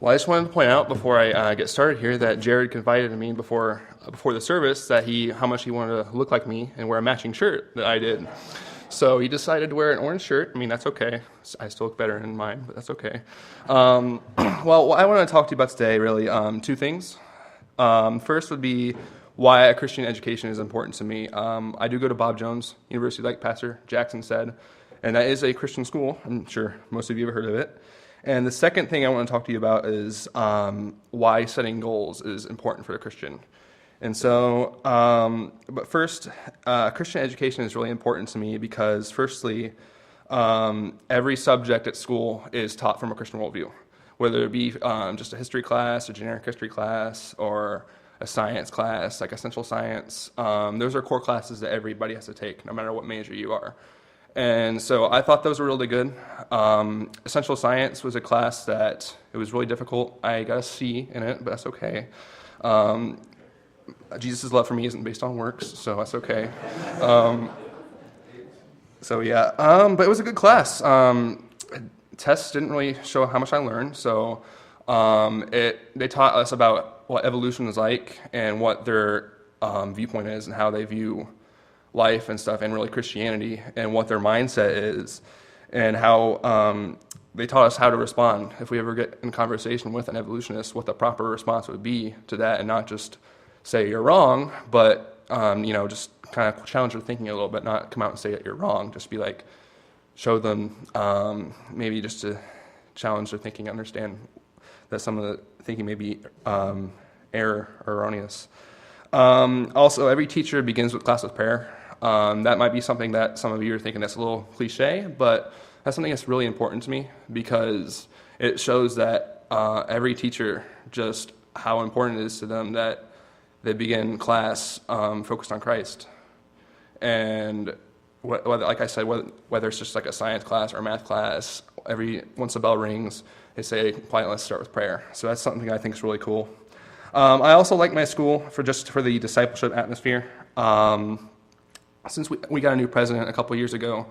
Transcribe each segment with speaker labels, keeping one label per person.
Speaker 1: Well, I just wanted to point out before I get started here that Jared confided in me before the service that how much he wanted to look like me and wear a matching shirt that I did. So he decided to wear an orange shirt. I mean, that's okay. I still look better in mine, but that's okay. Well, what I want to talk to you about today, really, two things. First would be why a Christian education is important to me. I do go to Bob Jones University, like Pastor Jackson said, and that is a Christian school. I'm sure most of you have heard of it. And the second thing I want to talk to you about is why setting goals is important for a Christian. And so, but first, Christian education is really important to me because, firstly, every subject at school is taught from a Christian worldview, whether it be just a history class, a generic history class, or a science class, like essential science. Those are core classes that everybody has to take, no matter what major you are. And so I thought those were really good. Essential science was a class that it was really difficult. I got a C in it, but that's okay. Jesus' love for me isn't based on works, so that's okay. But it was a good class. Tests didn't really show how much I learned, so they taught us about what evolution is like and what their viewpoint is and how they view life and stuff, and really Christianity, and what their mindset is, and how they taught us how to respond if we ever get in conversation with an evolutionist, what the proper response would be to that, and not just say you're wrong, but just kind of challenge their thinking a little bit, not come out and say that you're wrong, just be like, show them maybe just to challenge their thinking, understand that some of the thinking may be error or erroneous. Also, every teacher begins with class with prayer. That might be something that some of you are thinking that's a little cliche, but that's something that's really important to me because it shows that every teacher, just how important it is to them that they begin class focused on Christ. And whether, like I said, whether it's just like a science class or a math class, once the bell rings, they say, quietly, let's start with prayer. So that's something I think is really cool. I also like my school for the discipleship atmosphere. Since we got a new president a couple years ago,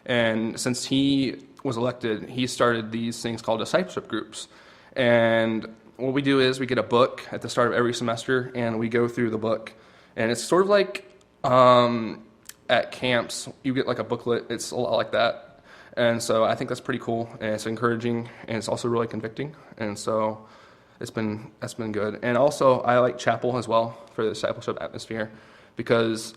Speaker 1: and since he was elected, he started these things called discipleship groups. And what we do is we get a book at the start of every semester, and we go through the book. And it's sort of like at camps, you get like a booklet. It's a lot like that. And so I think that's pretty cool, and it's encouraging, and it's also really convicting. And so that's been good. And also, I like chapel as well for the discipleship atmosphere because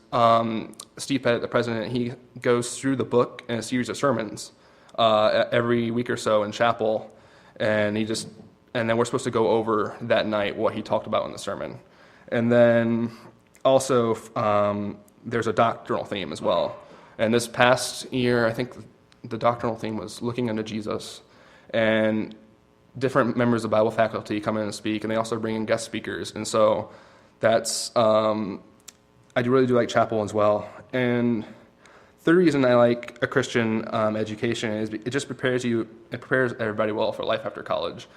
Speaker 1: Steve Pettit, the president, he goes through the book in a series of sermons every week or so in chapel, and then we're supposed to go over that night what he talked about in the sermon. And then also there's a doctrinal theme as well. And this past year, I think the doctrinal theme was looking unto Jesus, and different members of Bible faculty come in and speak, and they also bring in guest speakers. And so that's, I really do like chapel as well. And the reason I like a Christian education is it just prepares everybody well for life after college.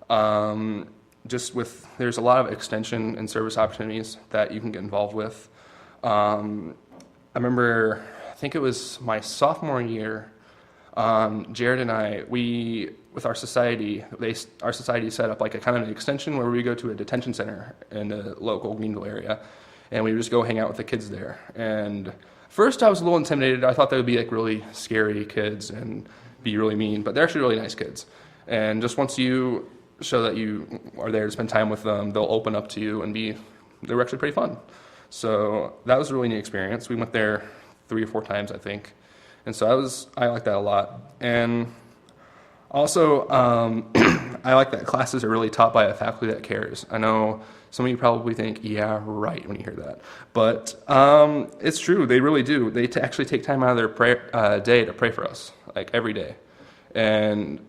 Speaker 1: There's a lot of extension and service opportunities that you can get involved with. I remember, I think it was my sophomore year, Jared and I, with our society set up like a kind of an extension where we go to a detention center in the local Greenville area, and we would just go hang out with the kids there. And first I was a little intimidated. I thought they would be like really scary kids and be really mean, but they're actually really nice kids. And just once you show that you are there to spend time with them, they'll open up to you and they were actually pretty fun. So that was a really neat experience. We went there 3 or 4 times, I think. And so I like that a lot. And also, I like that classes are really taught by a faculty that cares. I know some of you probably think, yeah, right, when you hear that. But it's true, they really do. They actually take time out of their day to pray for us, like every day. And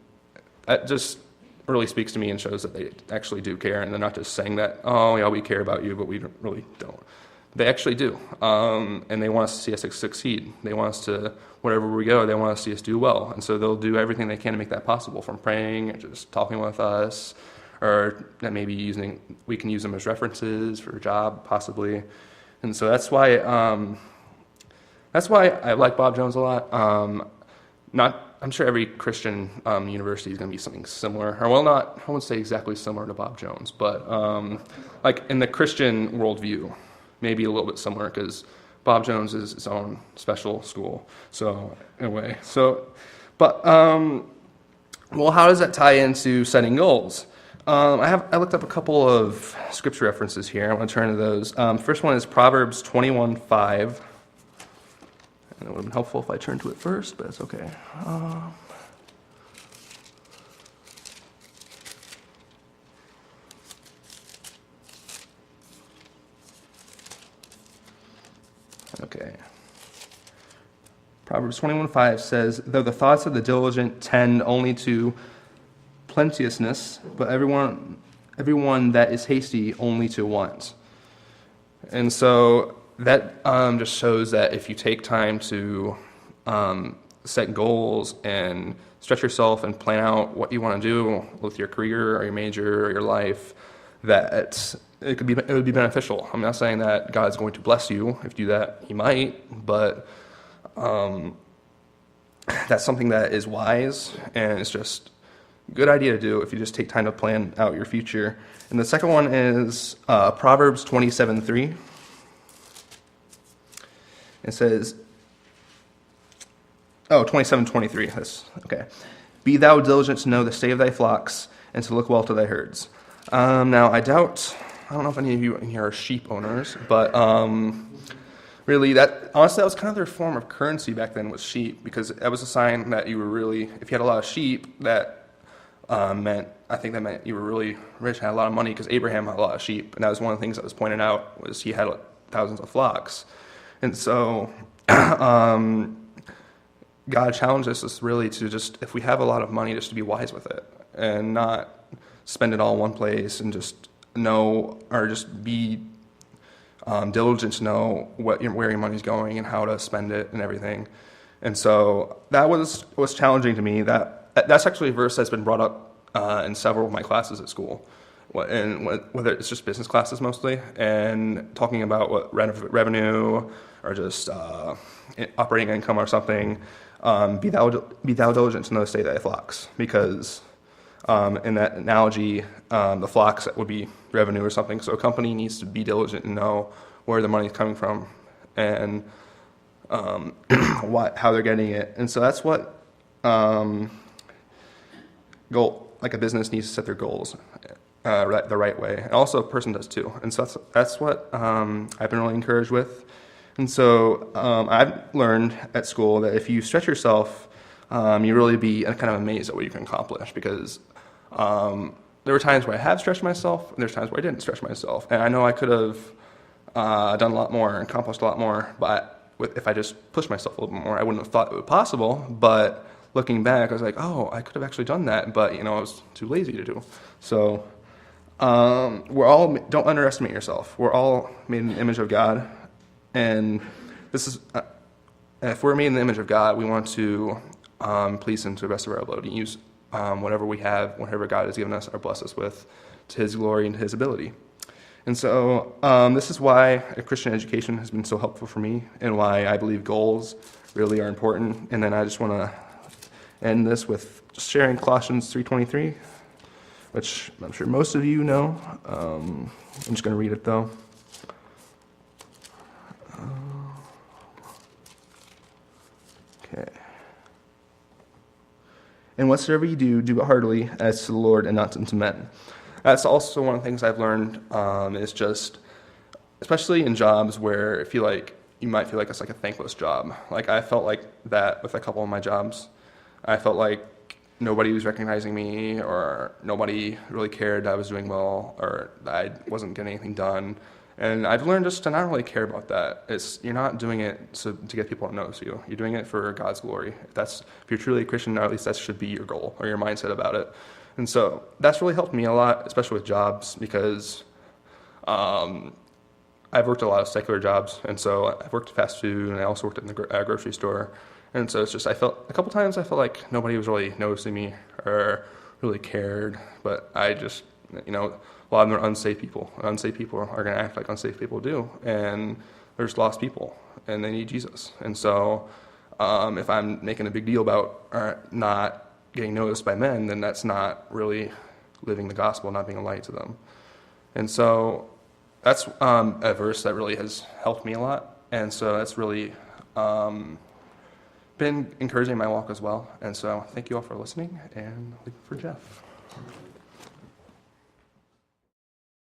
Speaker 1: that just really speaks to me and shows that they actually do care, and they're not just saying that, oh, yeah, we care about you, but we really don't. They actually do, and they want us to see us succeed. They want us to, wherever we go, they want us to see us do well, and so they'll do everything they can to make that possible, from praying, or just talking with us, or that maybe we can use them as references for a job, possibly. And so that's why I like Bob Jones a lot. Not I'm sure every Christian university is going to be something similar, or well, not, I won't say exactly similar to Bob Jones, but like in the Christian worldview, maybe a little bit similar, because Bob Jones is his own special school. So in a way, but well, how does that tie into setting goals? I looked up a couple of scripture references here. I want to turn to those. First one is Proverbs 21:5. And it would have been helpful if I turned to it first, but it's okay. Okay. Proverbs 21:5 says, "Though the thoughts of the diligent tend only to plenteousness, but everyone that is hasty only to want." And so that just shows that if you take time to set goals and stretch yourself and plan out what you want to do with your career or your major or your life, that it would be beneficial. I'm not saying that God's going to bless you if you do that. He might, but that's something that is wise, and it's just a good idea to do if you just take time to plan out your future. And the second one is Proverbs 27:3. It says, 27:23. That's okay. "Be thou diligent to know the state of thy flocks, and to look well to thy herds." Now, I don't know if any of you in here are sheep owners, but really, honestly, that was kind of their form of currency back then, was sheep, because that was a sign that you were really, if you had a lot of sheep, that meant you were really rich and had a lot of money, because Abraham had a lot of sheep, and that was one of the things that was pointed out, was he had thousands of flocks. And so God challenges us really to just, if we have a lot of money, just to be wise with it and not spend it all in one place, and just know, or just be diligent to know where your money's going and how to spend it and everything. And so that was challenging to me. That's actually a verse that's been brought up in several of my classes at school, and whether it's just business classes mostly, and talking about what revenue or just operating income or something. Be thou diligent to know the state of thy flocks, because in that analogy, the flocks would be revenue or something. So a company needs to be diligent and know where the money is coming from, and how they're getting it. And so that's what like a business needs to set their goals the right way. And also a person does too. And so that's what I've been really encouraged with. And so I've learned at school that if you stretch yourself, you really be kind of amazed at what you can accomplish, because there were times where I have stretched myself, and there's times where I didn't stretch myself. And I know I could have done a lot more and accomplished a lot more, but if I just pushed myself a little bit more, I wouldn't have thought it was possible. But looking back, I was like, oh, I could have actually done that, but I was too lazy to do. So don't underestimate yourself. We're all made in the image of God. And this is, if we're made in the image of God, we want to please Him to the best of our ability. Use whatever we have, whatever God has given us, or bless us with, to His glory and to His ability. And so this is why a Christian education has been so helpful for me, and why I believe goals really are important. And then I just want to end this with just sharing Colossians 3:23, which I'm sure most of you know. I'm just going to read it though. Okay. "And whatsoever you do, do it heartily, as to the Lord and not unto men." That's also one of the things I've learned, is just, especially in jobs where you might feel like it's like a thankless job. Like I felt like that with a couple of my jobs. I felt like nobody was recognizing me, or nobody really cared I was doing well, or I wasn't getting anything done. And I've learned just to not really care about that. You're not doing it to get people to notice you. You're doing it for God's glory. If you're truly a Christian, or at least that should be your goal or your mindset about it. And so that's really helped me a lot, especially with jobs, because I've worked a lot of secular jobs. And so I've worked fast food, and I also worked in the grocery store. And so it's just, a couple times I felt like nobody was really noticing me or really cared. But I just, a lot of them are unsafe people. Unsafe people are going to act like unsafe people do. And there's lost people, and they need Jesus. And so If I'm making a big deal about not getting noticed by men, then that's not really living the gospel, not being a light to them. And so that's a verse that really has helped me a lot. And so that's really been encouraging my walk as well. And so thank you all for listening, and looking for Jeff.